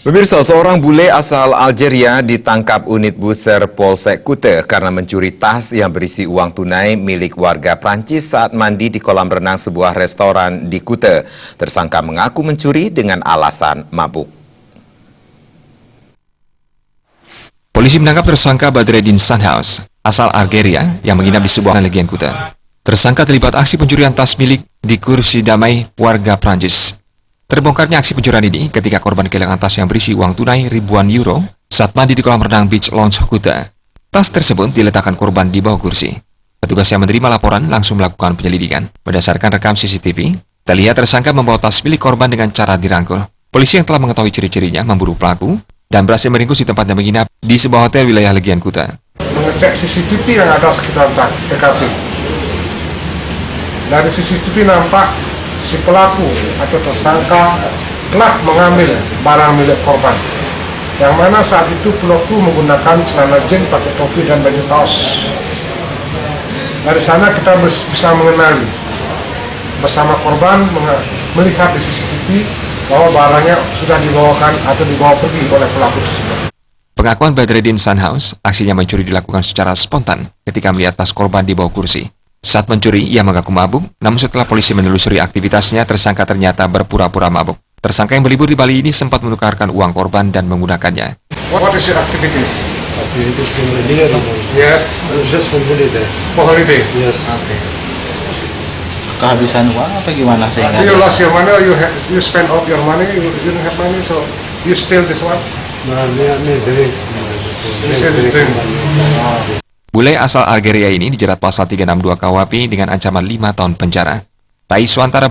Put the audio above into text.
Pemirsa, seorang bule asal Algeria ditangkap unit Buser Polsek Kute karena mencuri tas yang berisi uang tunai milik warga Prancis saat mandi di kolam renang sebuah restoran di Kute. Tersangka mengaku mencuri dengan alasan mabuk. Polisi menangkap tersangka Badreddin Sanhaus, asal Algeria, yang menginap di sebuah legian Kute. Tersangka terlibat aksi pencurian tas milik di kursi damai warga Prancis. Terbongkarnya aksi pencurian ini ketika korban kehilangan tas yang berisi uang tunai ribuan euro saat mandi di kolam renang Beach Lounge Kute. Tas tersebut diletakkan korban di bawah kursi. Petugas yang menerima laporan langsung melakukan penyelidikan. Berdasarkan rekam CCTV, terlihat tersangka membawa tas milik korban dengan cara dirangkul. Polisi yang telah mengetahui ciri-cirinya memburu pelaku dan berhasil meringkus di tempatnya menginap di sebuah hotel wilayah Legian Kute. Mengecek CCTV yang ada sekitar TKP. Dari CCTV nampak si pelaku atau tersangka telah mengambil barang milik korban, yang mana saat itu pelaku menggunakan celana jeans pakai topi dan baju kaos. Dari sana kita bisa mengenali bersama korban melihat di CCTV bahwa barangnya sudah dibawakan atau dibawa pergi oleh pelaku tersebut. Pengakuan Badreddin Sanhaus, aksinya mencuri dilakukan secara spontan ketika melihat tas korban di bawah kursi. Saat mencuri, ia mengaku mabuk, namun setelah polisi menelusuri aktivitasnya, tersangka ternyata berpura-pura mabuk. Tersangka yang berlibur di Bali ini sempat menukarkan uang korban dan menggunakannya. What is your activities? Activities in India? Yes. Just for holiday. For holiday? Yes. Okay. Kehabisan uang apa gimana sehingga You lost your money or you spend all your money, you didn't have money, so you steal this one? No, me drink. You still drink. Bule asal Algeria ini dijerat pasal 362 KUHP dengan ancaman 5 tahun penjara. Tai Suantara